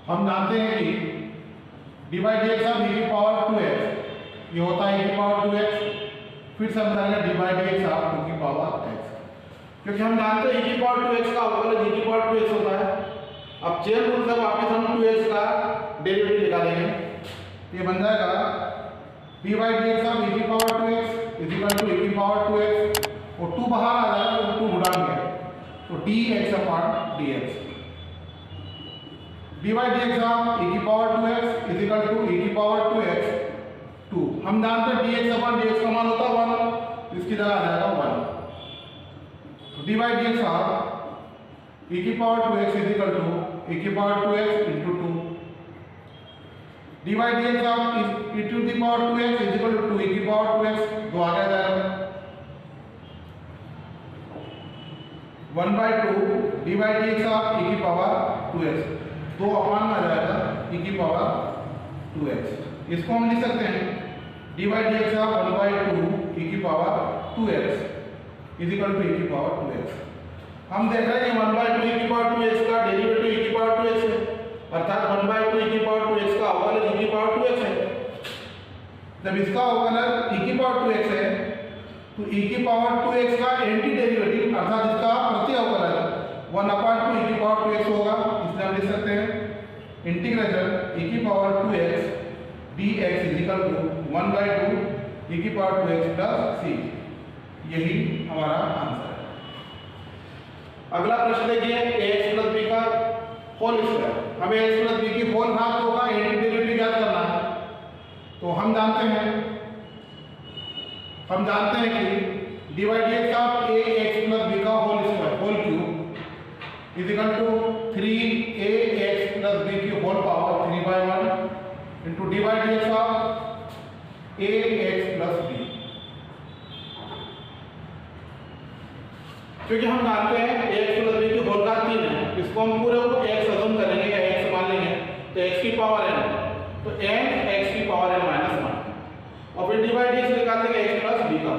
हम जानते हैं कि d by d x of e की पावर 2x ये होता है e की पावर 2x, फिर से हम करेंगे d by d x of 2 की पावर x, क्योंकि हम जानते हैं e की पावर 2x का अवकलज e की पावर 2x होता है। अब चेन रूल से वापस हम 2x का डेरिवेटिव निकालेंगे, ये बन जाएगा d by d x of e की power 2x is equal to e की पावर 2x, और 2 बाहर आ जाएगा तो 2 उड़ाएंगे तो dx upon dx, d by d x of e की power 2x is equal to e की पावर 2x 2। हम जानते हैं dx अपॉन dx का मान होता है 1, इसकी जगह आ जाएगा 1। तो d by d x of e की power 2x is equal to e की power 2x into 2, d by d x of e to the power 2x is equal to e की पावर 2x, तो आ जाएगा 1/2 d by d x of e की power 2x, 2 upon में आ जाएगा e की पावर 2x। इसको हम लिख सकते हैं d by d x of 1/2 e की power 2x is equal to e की पावर 2x। हम देख रहे हैं 1/2 e की पावर 2x का डेरिवेटिव e की पावर 2x है, अर्थात 1/2 e की पावर 2x का अवकलज e की पावर 2x है। जब इसका अवकलज e की पावर 2x है तो e की पावर 2x का एंटी डेरिवेटिव अर्थात इसका प्रति अवकलज 1/2 e की पावर 2x होगा, इसलिए हम लिख सकते हैं इंटीग्रेशन e की power 2x dx is equal to 1/2 e की पावर 2x प्लस c। यही हमारा आंसर है। अगला प्रश्न देखिए ax प्लस b का होल स्क्वायर। हमें ax प्लस b की होल घात होगा एंटी डेरिवेटिव ज्ञात करना है, तो हम जानते हैं कि d by d x of ax plus b का whole square whole cube is equal to 3ax plus b की whole power 3/1 into d by d x of ax plus b। क्योंकि हम जानते हैं ax प्लस b की whole घात 3 है, इसको हम पूरे को x अज्यूम करेंगे या x मान लेंगे तो x की पावर n, तो n x की पावर n माइनस 1 और फिर डी बाई डी एक्स निकाल देंगे x प्लस b का,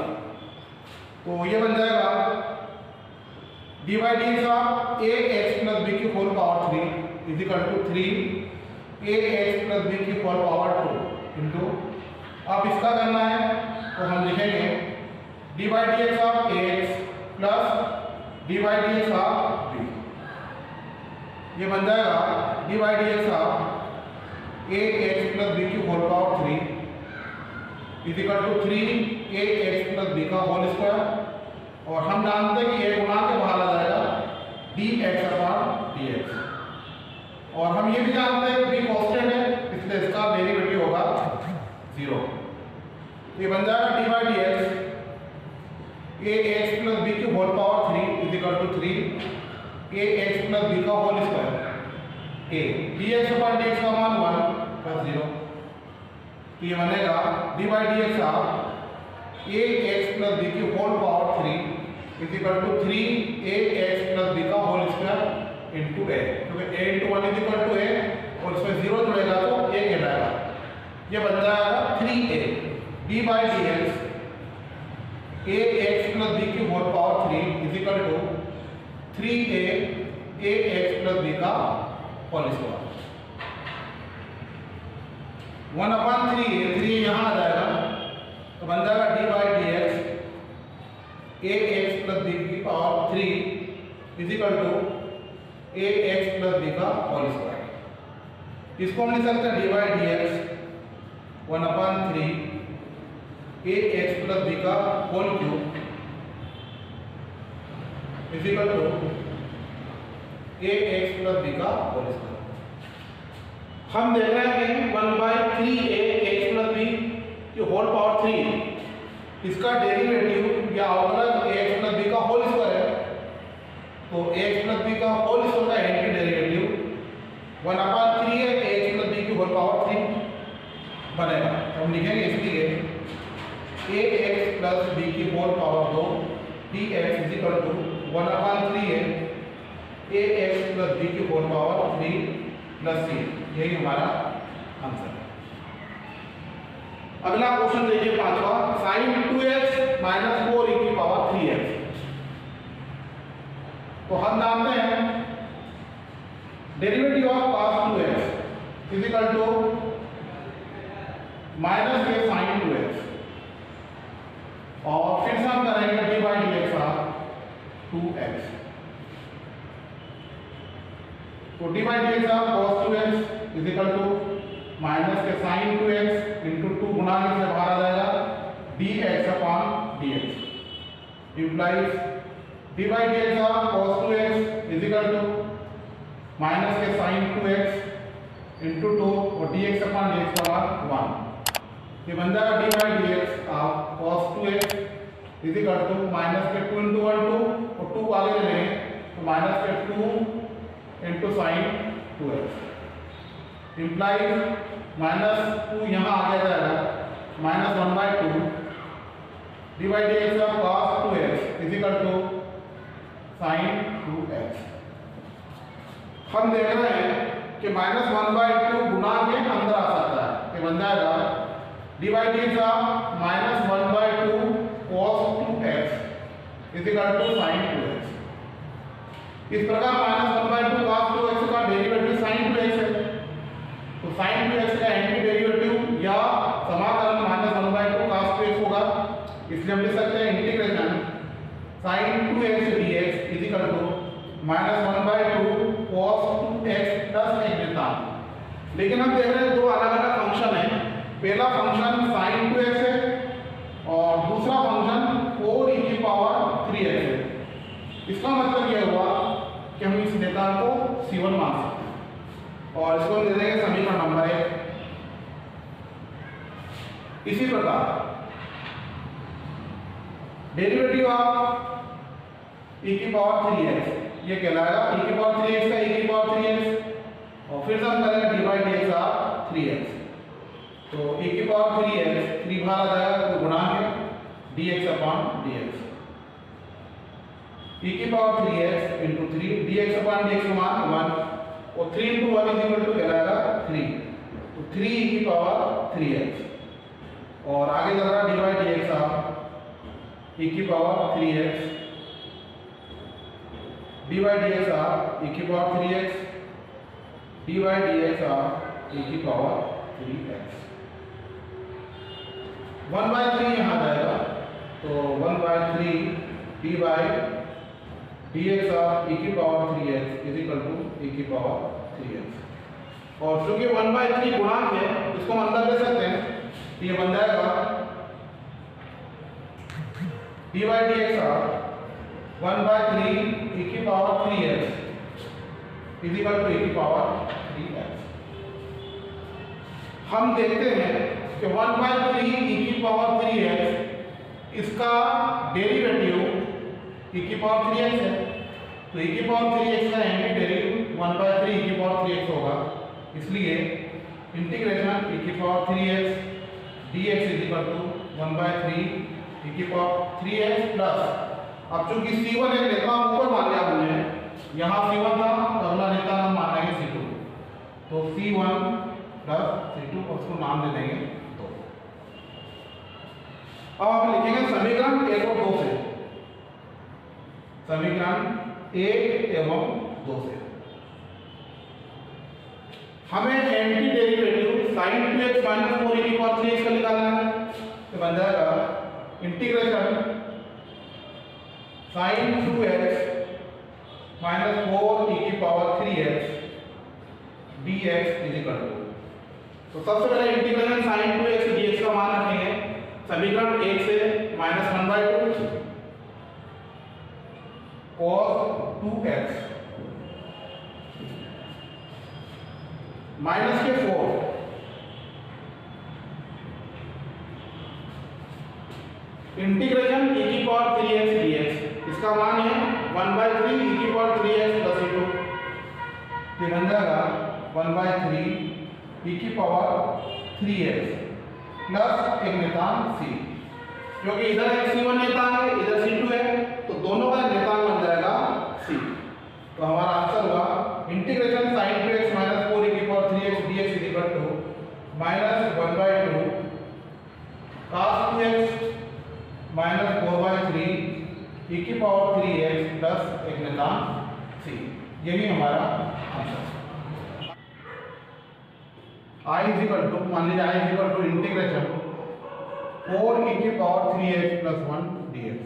तो ये बन जाएगा d by d x of ax plus b की whole power 3 is equal to 3ax plus b की होल पावर 2 इंटू, अब इसका करना है तो हम लिखेंगे d by d x of ax plus d by d x of b, ये बन जाएगा d by d x of ax plus b की whole power 3 is equal to 3ax plus b का होल स्क्वायर, और हम जानते हैं कि a गुणा के बाहर आ जाएगा dx अपॉन dx, और हम ये भी जानते हैं कि b कांस्टेंट है इसलिए इसका डेरिवेटिव होगा 0। ये बन जाएगा d by d x ax plus b की whole power 3 is equal to 3ax plus b का whole square a dx upon dx का मान 1 प्लस 0, तो ये बनेगा d by d x of ax plus b की whole power 3 is equal to 3ax plus b का whole square into a, क्योंकि a into 1 is equal to a और इसमें 0 जुड़ेगा तो a कहलाएगा। ये बन जाएगा 3a d by d x ax plus b की whole power 3 is equal to 3a ax plus b का होल स्क्वायर 1/3 3 यहाँ आ जाएगा तो बन जाएगा d by d x ax plus b की power 3 is equal to ax plus b का होल स्क्वायर। इसको हम लिख सकते हैं d by d x 1/3 ax plus b का whole cube is equal to ax plus b का whole square. हम देख रहे हैं कि 1/3ax प्लस b की होल पावर 3 इसका डेरिवेटिव या अवकलज ax प्लस b का होल स्क्वायर है, तो ax प्लस b का होल स्क्वायर का एंटी डेरिवेटिव 1/3 है ax प्लस b की होल पावर 3 बनेगा, तो हम लिखेंगे इसलिए ax प्लस b की whole power 2 dx is equal to 1/3 है ax प्लस b की होल पावर 3 प्लस c। यही हमारा आंसर है। अगला क्वेश्चन देखिए 5वां, sin 2x माइनस 4 e की पावर 3x। तो हम जानते हैं derivative of cos 2x is equal to minus के साइन 2x, और फिर से हम करेंगे d by d x of 2x, तो d by d x of cos 2x is equal to minus के साइन 2x इंटू 2 गुणा से बाहर आ जाएगा dx upon dx, implies d by dx of cos 2x is equal to minus के sin 2x into 2 और dx upon dx बराबर 1। ये बन जाएगा d by dx of cos 2x is equal to minus के 2 इंटू 1 2 और 2 आगे ले लेंगे तो माइनस के 2 into sin 2x, implies minus 2 यहाँ आगे जाएगा minus 1/2 d by d x of cos 2x is equal to sin 2x। हम देख रहे हैं कि माइनस 1/2 गुना के अंदर आ सकता है, ये बन जाएगा d by d x of minus 1/2 cos 2x is equal to sin 2x। इस प्रकार माइनस 1/2 cos 2x का डेरिवेटिव sin 2x है, तो sin 2x का एंटी डेरिवेटिव या समाकलन माइनस 1/2 cos 2x होगा, इसलिए हम लिख सकते हैं integration sin 2x dx is equal to minus 1/2 cos 2x plus एक वृत्तांत। लेकिन हम देख रहे हैं दो अलग अलग फंक्शन है, पहला फंक्शन sin 2x है और दूसरा फंक्शन 4e की पावर 3x है। इसका मतलब यह हुआ कि हम इस नियतांक को c1 मान सकते हैं और इसको हम दे देंगे समीकरण नंबर 1। इसी प्रकार डेरिवेटिव ऑफ e की पावर 3x ये कहलाएगा e की पावर 3x का e की पावर 3x, और फिर से हम करेंगे d by dx of 3x, तो e की पावर 3x 3 बाहर आ जाएगा तो गुणा है dx अपॉन dx, e की power 3x into 3 dx upon dx का मान 1 और 3 इंटू 1 इज इक्वल टू कहलाएगा 3, तो 3 e की पावर 3x और आगे चल रहा d by dx of e की power 3x d by dx of e की power 3x d by dx of e की पावर 3x 1/3 यहाँ जाएगा, तो 1/3 d by dx of e की power 3x is equal to e की power 3x, और चूंकि 1/3 गुणांक है इसको हम अंदर ले सकते हैं, ये बन जाएगा d by dx of 1/3 e की power 3x is equal to e की पावर 3x। हम देखते हैं कि 1/3 e की पावर 3x इसका डेरिवेटिव e की पावर 3x है, तो e की पावर 3x का एंटी डेरिवेटिव 1/3 e की पावर 3x होगा, इसलिए इंटीग्रेशन e की power 3x dx is equal to 1/3 e की पावर 3x प्लस, अब चूंकि c1 एक नेता ऊपर मान लिया हमने, यहाँ c1 था तो अगला नेता हम मान लेंगे c2, तो c1 प्लस c2 और उसको नाम दे देंगे 2। अब आप लिखेंगे समीकरण 1 और 2 से, समीकरण 1 एवं 2 से हमें anti derivative sin 2x minus 4e की पावर 3x का निकालना है, तो बन जाएगा integration sin 2x minus 4e की power 3x dx is equal to, तो सबसे पहले इंटीग्रेशन sin 2x dx का मान रखेंगे समीकरण 1 से माइनस 1/2 cos 2x माइनस के 4 इंटीग्रेशन e की पावर 3x dx, इसका मान है 1/3 e की पावर 3x प्लस e2, ये बन जाएगा 1/3 e की पावर 3x प्लस एक नियतांक c, क्योंकि इधर एक c1 नियतांक है इधर c2 है, तो दोनों का नियतांक बन जाएगा c, तो हमारा आंसर हुआ integration sin 2x minus 4e की power 3x dx is equal to minus 1/2 cos 2x माइनस 4/3 e की पावर 3x प्लस एक नियतांक c, यही हमारा answer. I is equal to, मान लीजिए I is equal to integration 4e की पावर 3x प्लस 1 dx।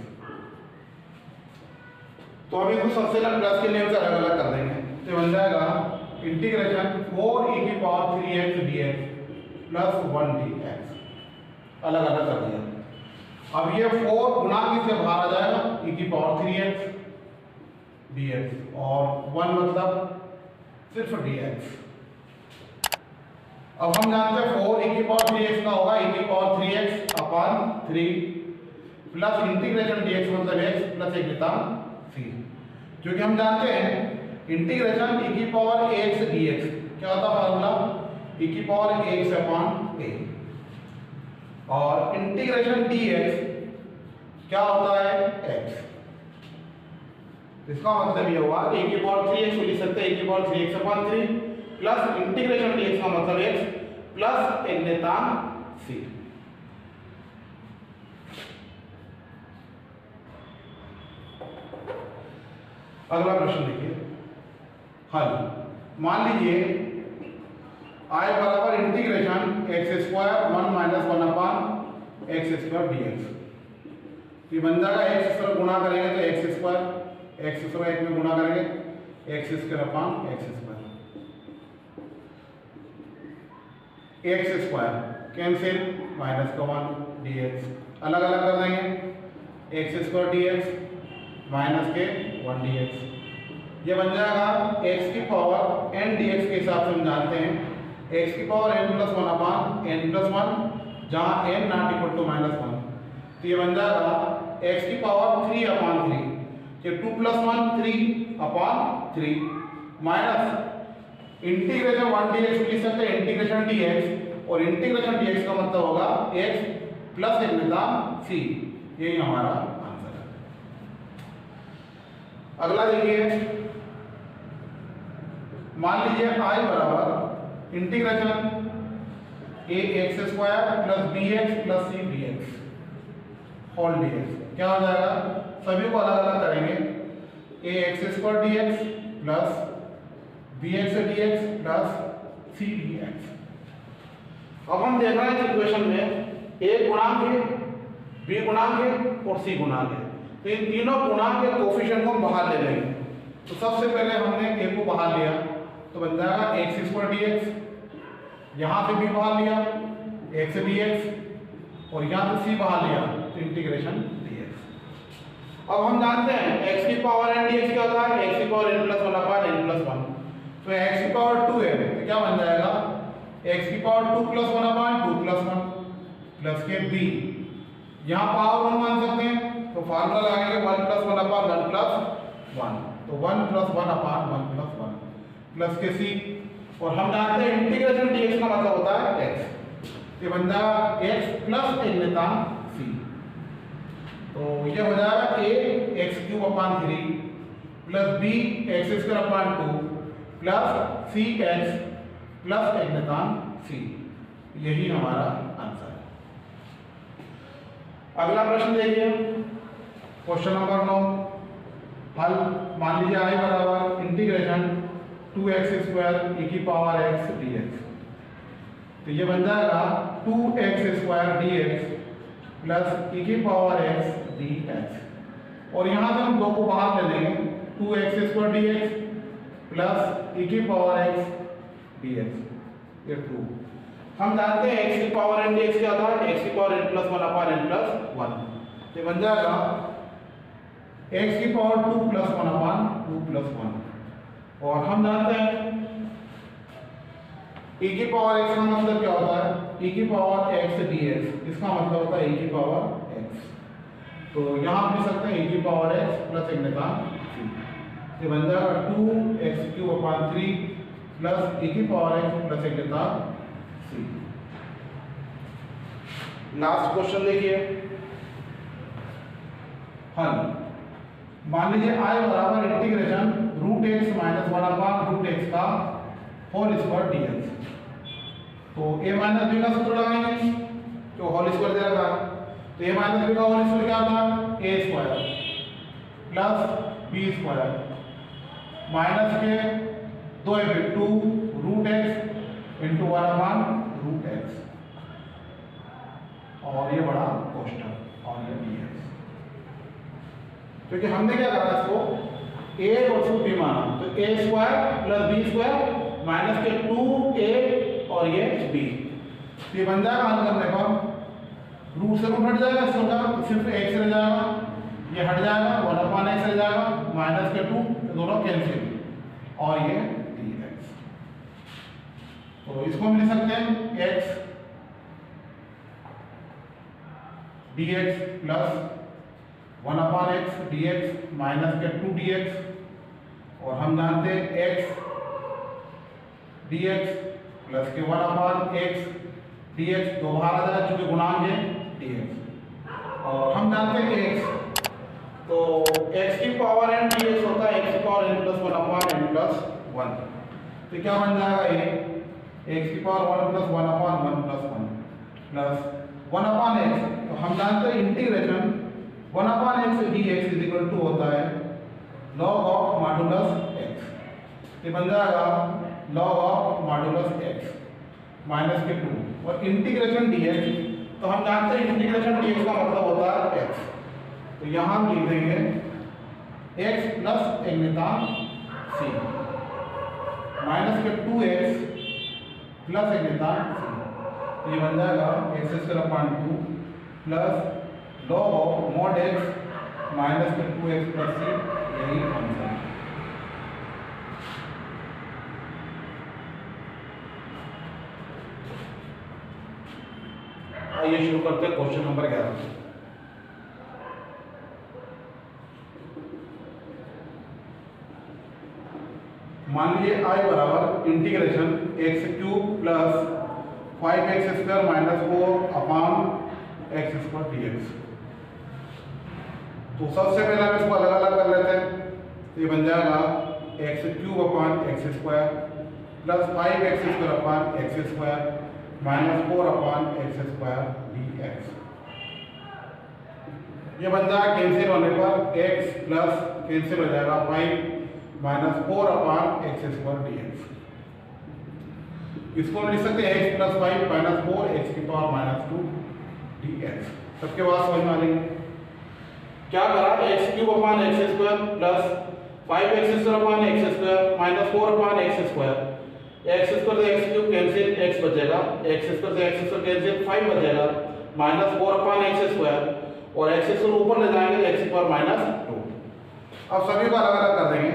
तो अभी इसको सबसे अलग प्लस के नेम से अलग अलग कर देंगे, तो बन जाएगा इंटीग्रेशन 4e की power 3x dx plus 1 dx, अलग अलग कर दिया। अब ये 4 गुणा किससे बाहर आ जाएगा, e की पावर 3x dx और 1 मतलब सिर्फ dx। अब हम जानते हैं 4 e की पावर 3x का होगा e की power 3x upon 3 plus integration dx मतलब x प्लस एक लेता c, क्योंकि हम जानते हैं इंटीग्रेशन e की पावर x dx क्या होता है फार्मूला, e की पावर x अपॉन a, और इंटीग्रेशन dx क्या होता है x। इसका मतलब ये हुआ a की पावर 3x को लिख सकते हैं a की power 3x upon 3 plus integration dx का मतलब x प्लस एक नितान c। अगला प्रश्न देखिए, हल। मान लीजिए I बराबर integration x square 1 minus 1 upon x square dx। ये बन जाएगा x स्क्वायर गुणा करेंगे तो x स्क्वायर एक में गुणा करेंगे x square upon x square cancel minus का 1 dx, अलग अलग कर देंगे x स्क्वायर dx माइनस के 1 dx। ये बन जाएगा x की पावर n dx के हिसाब से हम जानते हैं x की power n plus 1 upon n plus 1, जहाँ n not equal to minus 1, तो ये बन जाएगा x की पावर 3 अपॉन 3, ये 2 plus 1 3 upon 3 minus integration 1 dx लिख सकते हैं इंटीग्रेशन dx, और इंटीग्रेशन dx का मतलब होगा x प्लस एक निदान c, यही हमारा आंसर है। अगला देखिए, मान लीजिए I बराबर integration a x square plus bx plus c dx whole dx, क्या हो जाएगा, सभी को अलग अलग करेंगे a x square dx plus bx dx plus c dx। अब हम देख रहे हैं इस इक्वेशन में a गुणांक है, b गुणांक है और c गुणांक है, तो इन तीनों गुणांक के कोफिशिएंट को हम बाहर ले लेंगे। तो सबसे पहले हमने a को बाहर लिया तो बन जाएगा x स्क्वायर dx, यहाँ से b बाहर लिया x dx और यहाँ से c बाहर लिया तो इंटीग्रेशन dx। अब हम जानते हैं x की पावर n dx क्या होता है, x की power n plus 1 upon n plus 1, तो x की पावर 2 है तो क्या बन जाएगा x की power 2 plus 1 upon 2 plus 1 plus के b, यहाँ पावर 1 मान सकते हैं तो फार्मूला लगाएंगे 1 प्लस 1 अपॉन 1 प्लस 1, तो 1 प्लस 1 अपॉन 1 प्लस 1 प्लस के c, और हम जानते हैं इंटीग्रेशन dx का मतलब होता है x, ये बन जाएगा x प्लस एक नितान c, तो ये हो जाएगा a x cube upon 3 plus b x square upon 2 plus c x plus एक नितान c, यही हमारा आंसर है। अगला प्रश्न देखिए, क्वेश्चन नंबर 9, हल। मान लीजिए I बराबर इंटीग्रेशन 2x स्क्वायर e की पावर x dx, तो ये बन जाएगा 2x square dx plus e की पावर x dx, और यहाँ से हम 2 को बाहर ले लेंगे 2x square dx plus e की पावर x dx, ये 2। हम जानते हैं x की पावर n dx क्या था, x की power n plus 1 upon n plus 1, ये बन जाएगा x की पावर 2 प्लस 1 अपॉन 2 प्लस 1, और हम जानते हैं e की पावर x का मतलब क्या होता है, e की पावर x dx, इसका मतलब होता है e की पावर x, तो यहाँ आप लिख सकते हैं e की पावर x प्लस एक निकाल c, ये बन जाएगा 2x cube upon 3 plus e की पावर x प्लस एक निकाल c। लास्ट क्वेश्चन देखिए, हल। मान लीजिए I बराबर integration root x minus 1 upon root x का होल स्क्वायर dx, तो a माइनस b का सूत्र लगाएंगे जो होल स्क्वायर दे रखा है, तो a माइनस b का होल स्क्वायर क्या था, a square plus b square minus के 2 रूट एक्स इंटू 1/√x और ये बड़ा कोष्टक और ये dx। क्योंकि हमने क्या करा इसको a वर्सेस b माना, तो a square plus b square minus के 2a और ये b। तो ये बन जाएगा हल करने पर रूट से रूट हट जाएगा, इसका तो सिर्फ x रह जाएगा, ये हट जाएगा 1/x रह जाएगा माइनस के 2, तो दोनों कैंसिल और ये dx। तो इसको हम लिख सकते हैं x dx plus 1/x dx minus के 2 dx, और हम जानते हैं x dx प्लस के 1/x dx दो बाहर आ जाए चूंकि गुणांक है dx, और हम जानते हैं x, तो x की पावर n dx होता है x की power n plus 1/n plus 1। तो क्या बन जाएगा ये x की power 1 plus 1/1 plus 1 plus 1/x, तो हम जानते हैं integration 1/x dx is equal to होता है log ऑफ मॉडुलस x। ये बन जाएगा log of modulus x minus के 2, और इंटीग्रेशन dx, तो हम जानते हैं इंटीग्रेशन dx का मतलब होता है x, तो यहाँ हम लिख देंगे x प्लस एक नितान c माइनस के 2x प्लस एक नितान c। तो ये बन जाएगा x² plus log of mod x minus के 2x प्लस c, यही आंसर है। आइए शुरू करते हैं क्वेश्चन नंबर 11। मान लीजिए I बराबर integration x³ plus 5x² minus 4/x² dx। तो सबसे पहले हम इसको अलग अलग कर लेते हैं, तो ये बन जाएगा x³ plus 5x² minus 4/x² dx। ये बन जाएगा कैंसिल होने पर x प्लस कैंसिल हो जाएगा 5 माइनस 4/x² dx। इसको हम लिख सकते हैं x प्लस 5 माइनस 4 x की पावर माइनस 2 dx। सबके बाद समझ में आ रही है क्या करा, x³ plus 5x² minus 4/x², x² से x³ कैंसिल, x बचेगा, x² से x² कैंसिल 5 बचेगा माइनस 4/x², और x² ऊपर ले जाएंगे x की पावर माइनस 2। अब सभी को अलग अलग कर देंगे,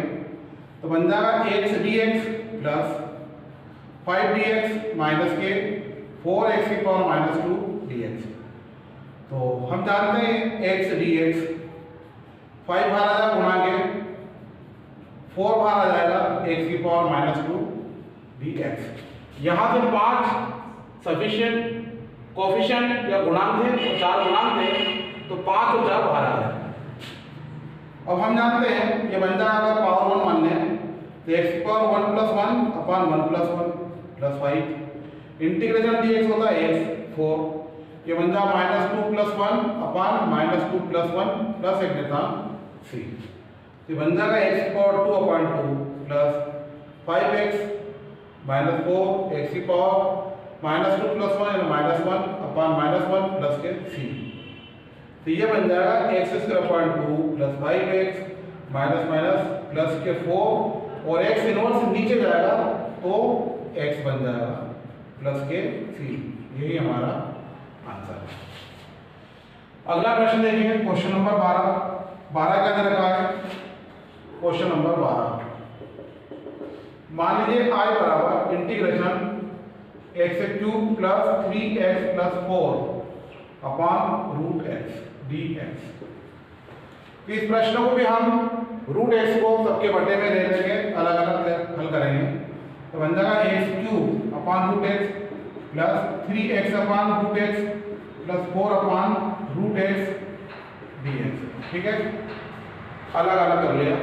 तो बन जाएगा x dx plus 5 dx minus के 4x की पावर माइनस 2 dx। तो हम जानते हैं x dx 5 बाहर आ जाएगा गुणा के 4 बाहर आ जाएगा x की पावर माइनस 2 dx। यहाँ से 5 सफिशिएंट कोफिशिएंट या गुणांक थे, तो 4 गुणांक थे, तो 5 और 4 बाहर आ गए। अब हम जानते हैं ये बन जाएगा, अगर पावर 1 मान लें तो x की power 1 plus 1/1 plus 1 plus 5, integration dx होता है x 4, ये बन जाएगा minus 2 plus 1/- minus 2 plus 1 plus एक नितान c। ये बन जाएगा x की power 2/2 plus 5x minus 4 x की पावर माइनस 2 प्लस 1 यानी माइनस 1/-1 प्लस के c। तो ये बन जाएगा x² plus 5x minus minus plus के 4, और x इनवर्स नीचे जाएगा तो x बन जाएगा प्लस के c। यही हमारा आंसर है। अगला प्रश्न देखिए, क्वेश्चन नंबर 12 क्या दे रखा है। क्वेश्चन नंबर 12, मान लीजिए I बराबर integration x³ plus 3x plus 4/√x dx। इस प्रश्न को भी हम √x को सबके बटे में ले लेंगे, अलग अलग हल करेंगे, तो बन जाएगा x³ plus 3x/√x plus 4/√x dx। ठीक है, अलग अलग कर लिया।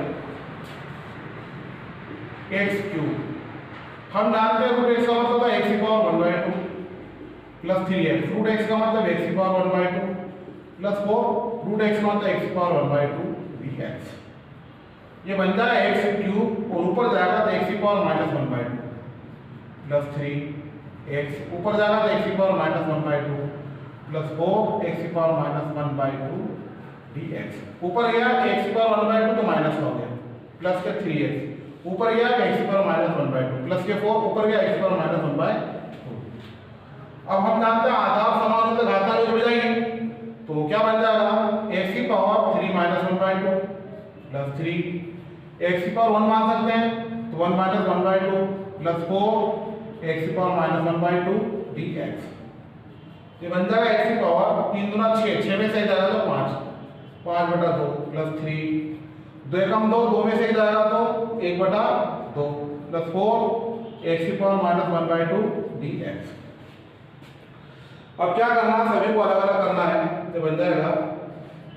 x³ हम जानते हैं √x का मतलब होता है x की पावर 1/2 प्लस 3x, √x का मतलब x की पावर 1/2 प्लस 4, √x का मतलब x की पावर 1/2 dx। ये बन जाएगा x³ और ऊपर जाएगा तो x की पावर -1/2 प्लस 3 एक्स ऊपर जाएगा तो एक्स की पावर माइनस 1/2 प्लस 4 एक्स की पावर माइनस 1/2 dx। ऊपर गया एक्स की पावर 1/2 तो माइनस हो गया प्लस के 3x, ऊपर गया एक्स की पावर माइनस 1/2 प्लस के 4, ऊपर गया एक्स की पावर माइनस 1/2। अब हम जानते हैं आधार समान हो तो घातांक जुड़ जाएंगे, तो क्या बन जाएगा एक्स की पावर 3 माइनस 1/2 प्लस 3, एक्स की पावर 1 मान सकते हैं तो 1 माइनस 1/2 प्लस 4 एक्स की पावर माइनस 1/2 dx। ये बन जाएगा एक्स की पावर 3 दूना 6, 6 में से जाएगा तो 5/2 प्लस 3, 2 एकम 2, 2 में से जाएगा तो 1/2 प्लस 4 एक्स की पावर माइनस 1/2 dx। अब क्या करना है, सभी को अलग अलग करना है, तो बन जाएगा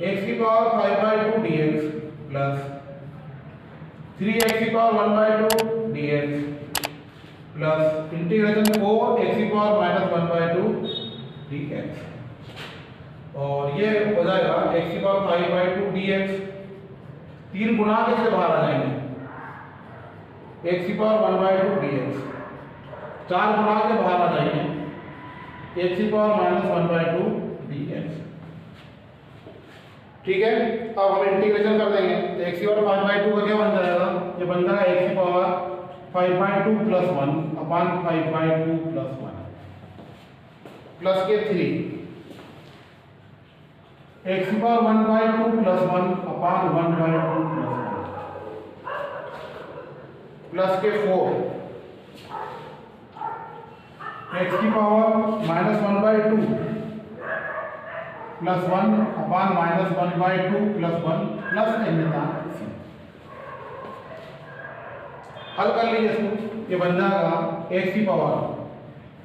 एक्स की पावर 5/2 dx प्लस 3x की power 1/2 dx plus integration 4 x की पावर माइनस 1/2 dx। और ये हो जाएगा x की पावर 5/2 dx, 3 गुना कैसे बाहर आ जाएंगे, x की पावर 1/2 dx, 4 गुना के बाहर आ जाएंगे x की पावर माइनस 1/2 dx। ठीक है, अब हम इंटीग्रेशन कर देंगे तो x की पावर 5/2 का क्या बन जाएगा, ये बन जाएगा x की पावर 5/2 प्लस 1 अपान 5/2 प्लस 1 प्लस के 3 x की पावर 1/2 प्लस 1 अपान 1/2 प्लस के 4 x की power minus 1/2 plus 1 upon minus 1/2 plus 1 plus अन्यथा हल कर लीजिए इसको, ये बन जाएगा x की पावर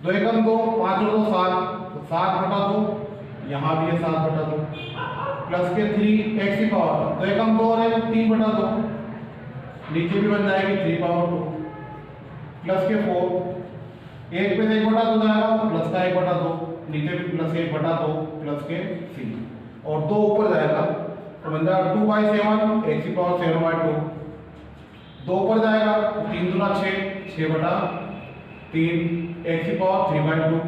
2 एकम 2, 5 और 2 7, तो 7/2, यहाँ भी है 7/2 प्लस के 3 x की पावर 2 एकम 2 और 3/2, नीचे भी बन जाएगी 3/2 प्लस के 4, 1 पे 1/2 जाएगा तो प्लस का 1/2, नीचे भी प्लस 1/2 प्लस के 3 और 2 ऊपर जाएगा तो बन जाएगा 2/7 x की पावर 7/2, 2 ऊपर जाएगा 3 दूना 6, 6/3 x की पावर 3/2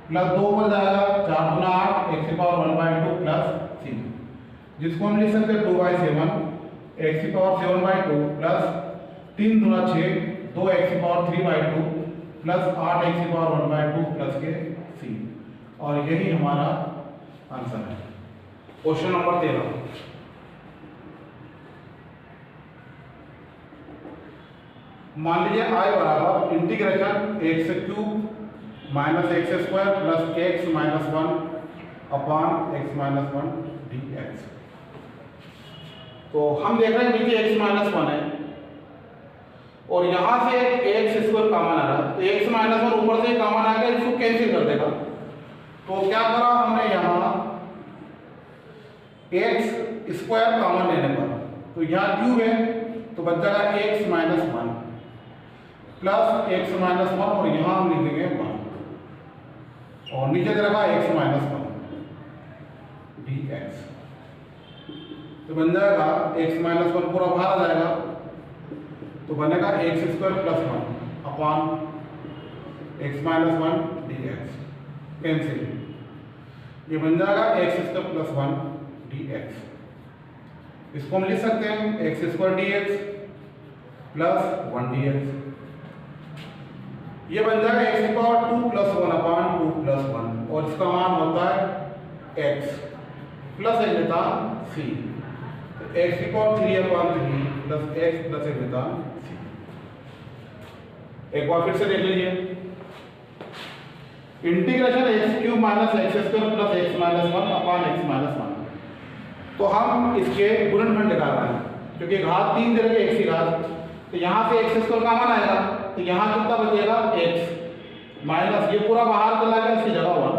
प्लस 2 ऊपर जाएगा 4 दूना 8 x की पावर 1/2 प्लस 3, जिसको हम लिख सकते हैं 2/7 x की पावर 7/2 प्लस 3 दूना 6, 2 x की पावर 3/2 प्लस 8 x की पावर 1/2 प्लस के 3, और यही हमारा आंसर है। क्वेश्चन नंबर 13, मान लीजिए i बराबर integration x³ minus x² plus x minus 1 अपान x माइनस 1 dx। तो हम देख रहे हैं नीचे x माइनस 1 है और यहाँ से x² कॉमन आ रहा है, तो x माइनस 1 ऊपर से कॉमन आ गया, इसको कैंसिल कर देगा। तो क्या करा हमने यहाँ x² कॉमन लेने पर, तो यहाँ क्यूब है तो बच जाएगा x minus 1 plus x minus 1 और यहाँ हम लिख देंगे 1 और नीचे दे रखा x माइनस 1 dx। तो बन जाएगा x माइनस 1 पूरा बाहर आ जाएगा तो बनेगा x² प्लस 1 अपान x माइनस 1 dx, कैंसिल, ये बन जाएगा x² प्लस 1 dx। इसको हम लिख सकते हैं x² dx प्लस 1 dx, ये बन जाएगा x की पावर 2 प्लस 1 अपान 2 प्लस 1 और इसका मान होता है x प्लस अन्यथा c, तो x की पावर 3 अपान 3 प्लस x प्लस अन्यथा c। एक बार फिर से देख लीजिए, integration x³ minus x² plus x minus 1 अपान x माइनस 1, तो हम इसके गुणनखंड निकाल रहे हैं क्योंकि घात 3 दे रहे x की घात, तो यहाँ से x² कॉमन आएगा तो यहाँ कितना बचेगा x माइनस, ये पूरा बाहर चला गया इसकी जगह 1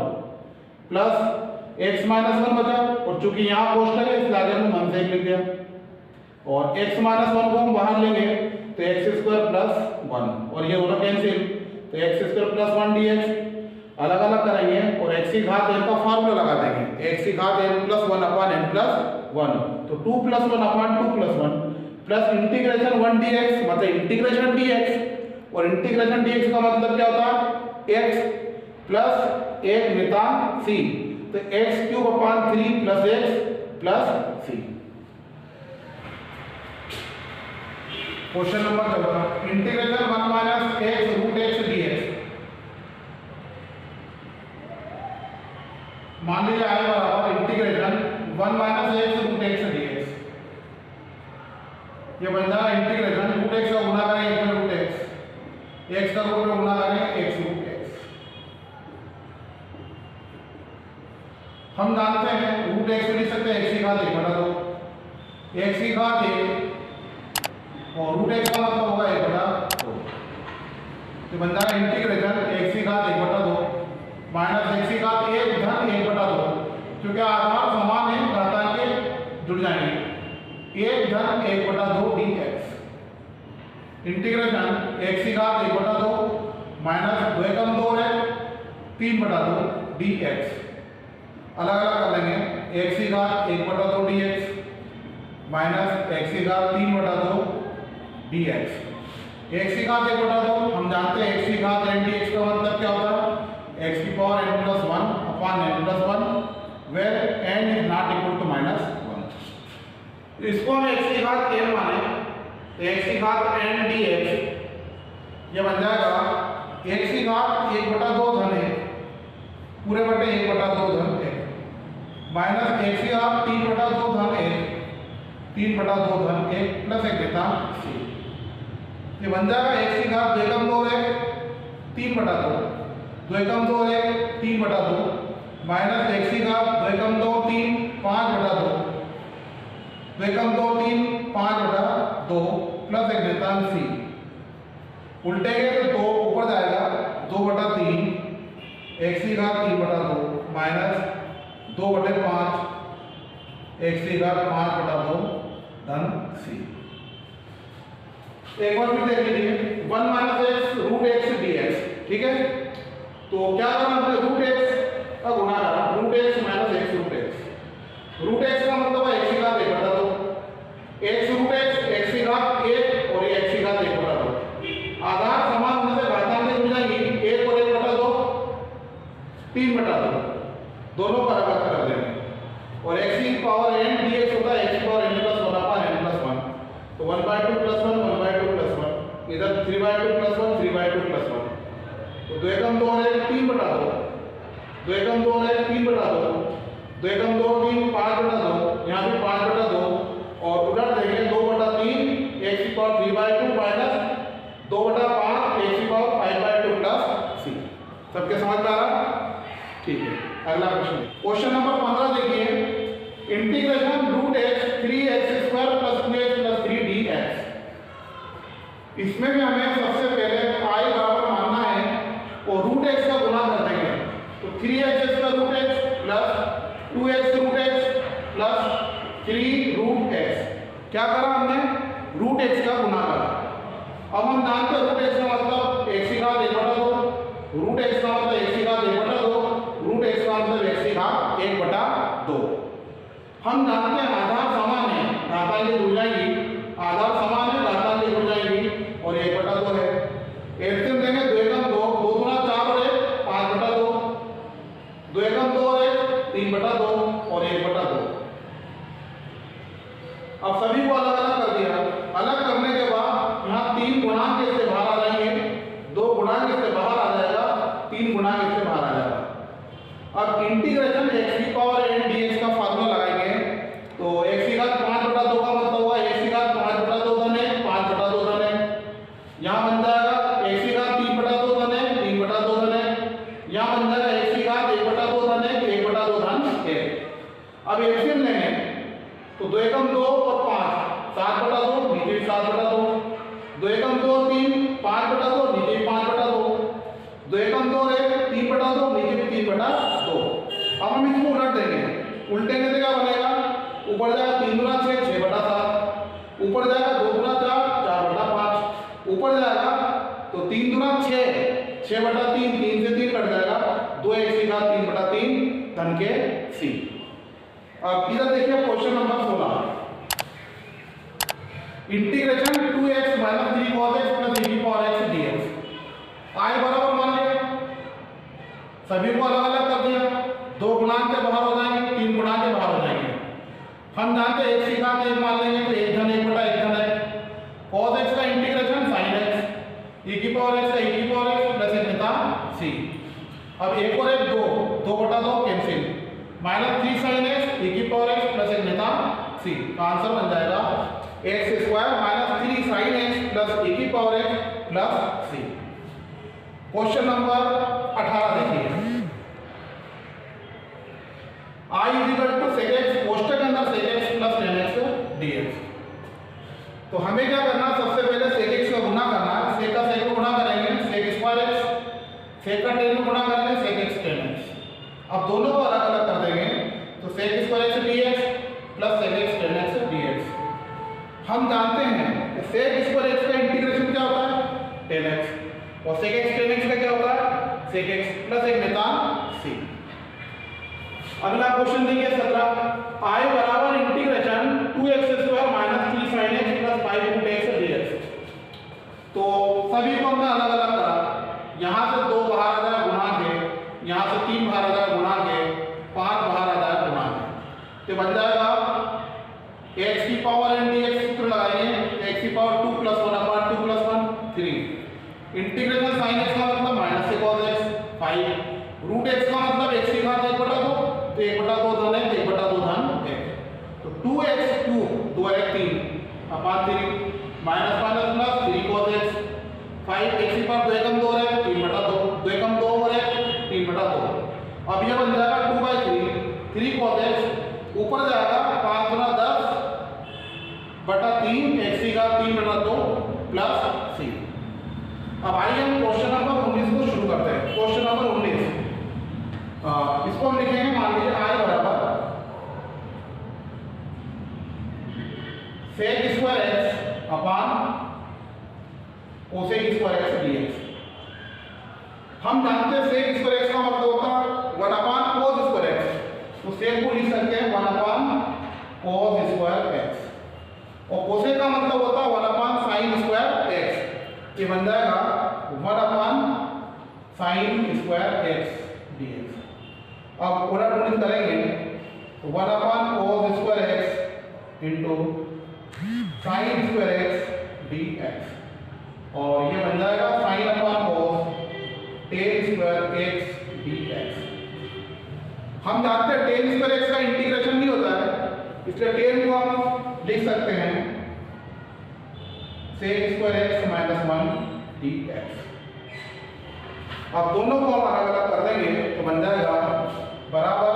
प्लस x माइनस 1 बचा, और चूंकि यहाँ कोष्टक है इसलिए आगे हमने मन से लिख दिया, और x माइनस 1 को हम बाहर लेंगे तो x² प्लस 1 और ये दोनों कैंसिल, तो x² प्लस 1 dx अलग अलग करेंगे और x की घात n का फार्मूला लगा देंगे, x की घात n प्लस 1 अपान n प्लस 1, तो 2 प्लस 1 अपान 2 प्लस 1 प्लस इंटीग्रेशन 1 dx मतलब इंटीग्रेशन dx, और इंटीग्रेशन dx का मतलब क्या होता है एक्स प्लस एक नितांक सी, तो X cube upon 3 plus X plus C. Question number 14, integration 1 minus x root x DX. मान लीजिए आई बराबर integration 1 minus x root x DX. ये बन जाएगा इंटीग्रेशन रूट एक्स का गुना करें एक्स रूट एक्स का रूट में गुना करें एक्स रूट एक्स। हम जानते हैं रूट एक्स लिख सकते हैं एक्स की घात 1/2, एक्स की घात 1 और रूट एक्स का मतलब होगा 1/2, तो बन जाएगा इंटीग्रेशन एक्स की घात 1/2 माइनस एक्स की घात 1 धन 1/2, क्योंकि आधार समान है घातांक के जुड़ जाएंगे, 1 धन 1/2 dx। इंटीग्रेशन एक्स की घात 1/2 माइनस 2 कम 2 है 3/2 dx। अलग अलग कर लेंगे, एक्स की घात 1/2 dx माइनस एक्स की घात 3/2 dx। एक्स की घात 1/2 हम जानते हैं एक्स की घात n dx का मतलब क्या होता है, x की power n plus 1 upon n plus 1 where n is not equal to -1। इसको हम x की घात n माने तो x की घात n dx ये बन जाएगा x की घात 1/2 धन 1 पूरे बटे 1/2 धन 1 माइनस x की घात 3/2 धन 1 3/2 धन 1 प्लस एक देता c। ये बन जाएगा x की घात 2 कम 2 है 3/2 2 कम 2 है 3/2 माइनस एक्स की घात 2 कम 2 3 5/2 2 कम 2 3 5/2 प्लस एक देता है सी। उल्टेंगे तो 2 ऊपर जाएगा 2/3 एक्स की घात 3/2 माइनस 2/5 एक्स की घात 5/2 धन सी। एक बार फिर देख लीजिए 1 minus x root x dx, ठीक है। तो क्या करना हमने रूट एक्स का गुणा करा, root x minus x root x. Root x का मतलब है एक्स की घात 1/2, एक्स रूट एक्स की घात 1 और ये एक्स की घात 1/2। आधार समान होने से घातांक में जुड़ जाएंगी 1 और 1/2 3/2 दोनों बराबर कर देंगे और x की पावर n dx होता है x की power n plus 1 upon n plus 1, तो 1/2 प्लस 1 1/2 प्लस 1 इधर 3/2 प्लस 1 3/2 प्लस 1, तो 2 कम 2 है 3/2 2 कम 2 है 3/2 2 कम 2 3 5/2 यहाँ भी 5/2 और उधर देखेंगे 2/3 x की पावर 3/2 माइनस 2/5 x की पावर 5/2 प्लस c। सबके समझ में आ रहा? ठीक है। अगला क्वेश्चन, क्वेश्चन नंबर 15 देखिए, integration root x 3x² plus 2x plus 3 dx। इसमें भी हमें सबसे पहले i बराबर मानना है और रूट एक्स का गुणा कर देंगे, तो 3x का root x plus 2x root x plus 3 root x. क्या करा हमने, रूट एक्स का गुणा करा। अब हम जानते हैं रूट एक्स का मतलब x की घात 1/2, रूट एक्स का मतलब x की घात 1/2, रूट एक्स का मतलब x की घात 1/2। हम जानते हैं आधार समान है घातांक जुड़ जाएगी, आधार समान है घातांक जुड़ जाएगी और 1/2 है। एलसीएम देंगे 2 कम 2 2 गुना 4 और 5/2 2 कम 2 और 3/2 और 1/2। अब सभी को अलग अलग कर दिया। अलग करने के बाद यहाँ 3 गुणांक इससे बाहर आ जाएंगे, 2 गुणांक इससे बाहर आ जाएगा, 3 गुणांक इससे बाहर आ जाएगा। अब इंटीग्रेशन x की पावर n dx का फार्मूला लगाएंगे, तो x की घात 5/2 का मतलब होगा x की घात 5/2 धन 1 5/2 धन 1। यहाँ बन जाएगा x की घात 3/2 धन 1 3/2 धन 1। यहाँ बन जाएगा x की घात 1/2 धन 1 1/2 धन 1। अब एलसीएम लेंगे तो 2 कम 2 और 5 7/2 नीचे 7/2 2 कम 2 3 5/2 नीचे 5/2 2 कम 2 1 3/2 नीचे 3/2। अब हम इसको उलट देंगे, उल्टेंगे तो क्या बनेगा, ऊपर जाएगा 3 गुना 6 6/7, ऊपर जाएगा 2 गुना 4 4/5, ऊपर जाएगा तो 3 गुना 6 6/3 3 से 3 कट जाएगा 2x की घात 3/3 धन के c। अब इधर देखिए question number 16, integration 2x - 3 cos x plus e की पावर x dx। i बराबर मान लिया सभी को अलग अलग कर दिया, 2 गुणांक के बाहर हो जाएंगे, 3 गुणांक के बाहर हो जाएंगे। हम जानते हैं x की घात 1 मान लेंगे तो 1 धन 1 बटा 1 धन है, cos x का इंटीग्रेशन sin x e की पावर x का e की पावर x प्लस 1 बटा c। अब 1 और 1 2, 2 बटा 2 cancel, minus 3 sin x e की पावर x प्लस 1 बटा c का आंसर बन जाएगा x square minus 3 sin x plus e की power x plus c। Question number 18 देखिए, I equal to sec x कोष्टक के अंदर sec x plus tan x dx। तो हमें क्या करना, सबसे पहले sec x का गुणा करना है, sec का sec को गुणा करेंगे sec स्क्वायर x, sec का tan को गुणा करेंगे sec x tan x। अब दोनों को अलग अलग कर देंगे तो sec square x dx plus sec x tan x dx। हम जानते हैं कि sec स्क्वायर x का इंटीग्रेशन क्या होता है tan x, और sec x tan x का क्या होता है sec x प्लस 1 बटा c। अगला क्वेश्चन देखिए 17, I बराबर integration 2x square minus 3 sin x plus 5 root x dx। तो सभी को हमने अलग अलग करा, यहाँ से 2 बाहर आ जाए गुणांक है, यहाँ से 3 बाहर आ जाए गुणांक है, 5 बाहर आ जाए गुणांक है, तो बन जाएगा x की पावर n dx सूत्र लगाएंगे, x की power 2 plus 1 upon 2 plus 1 3, integration sin x का मतलब माइनस से cos x 5, रूट x का मतलब x की घात 1 बटा 2, तो 1 बटा 2 धन है, 1 बटा 2 धन 1, तो 2x 2 2 1 3 upon 3 minus minus plus 3 cos x 5, x की पावर 2 एकम 2 है 3 बटा 2, 2 एकम 2 और 1 3 बटा 2। अब ये बन जाएगा 2/3 3 cos x, ऊपर जाएगा 5 गुना 10 बटा 3 x की घात 3 बटा 2 प्लस c। अब आइए हम क्वेश्चन नंबर 19 को शुरू करते हैं। क्वेश्चन नंबर 19 इसको हम लिखेंगे, मान लीजिए I बराबर sec square x upon cosec square x dx। हम जानते हैं sec स्क्वायर x का मतलब होता है 1 अपॉन cos स्क्वायर x, तो sec को लिख सकते हैं 1 अपॉन cos स्क्वायर x, और cosec का मतलब होता है 1 अपॉन sin स्क्वायर x, ये बन जाएगा 1 upon sin square x dx। अब उलट पुलट करेंगे तो 1 upon cos square x into sin square x dx, और ये बन जाएगा sin upon cos tan square x dx। हम जानते हैं tan स्क्वायर x का इंटीग्रेशन नहीं होता है, इसलिए tan को हम लिख सकते हैं sec square x minus 1 dx। अब दोनों को हम अलग अलग कर देंगे तो बन जाएगा बराबर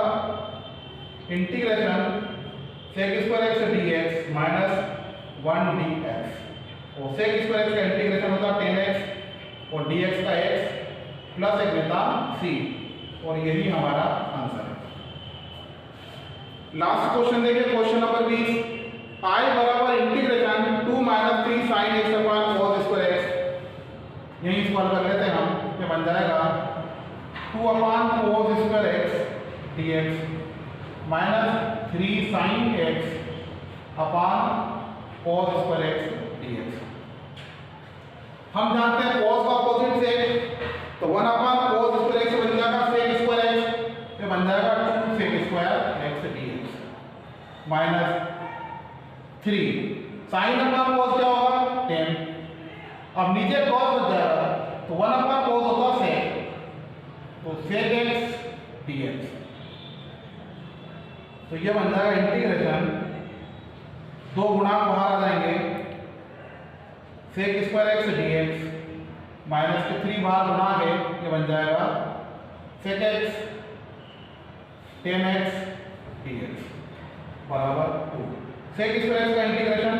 integration sec square x dx minus 1 dx, और sec स्क्वायर x का इंटीग्रेशन होता है tan x और dx का x प्लस 1 बटा c, और यही हमारा आंसर है। लास्ट क्वेश्चन देखिए, क्वेश्चन नंबर 20, I बराबर integration 2 minus 3 sin x upon cos square x, यही सॉल्व कर लेते हैं हम, ये बन जाएगा 2 upon cos square x dx minus 3 sin x upon cos square x dx। हम जानते हैं cos का अपोजिट sec, तो 1 अपॉन cos स्क्वायर x बन जाएगा sec स्क्वायर x, ये बन जाएगा 2 sec square x dx minus 3 sin upon cos क्या होगा 10, अब नीचे cos बच जाएगा तो 1 अपॉन cos होता है sec, तो sec x dx, तो ये बन जाएगा इंटीग्रेशन, 2 गुणांक बाहर आ जाएंगे sec square x dx minus के 3 बाहर गुणांक है, ये बन जाएगा sec x tan x dx बराबर 2, sec स्क्वायर x का integration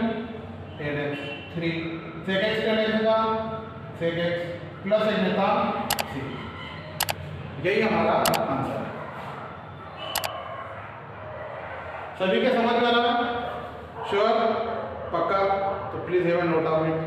tan x 3 sec x tan x का sec x प्लस 1 बटा c, यही हमारा आंसर है। सभी के समझ में आ रहा है? श्योर? पक्का? तो please have a note of it.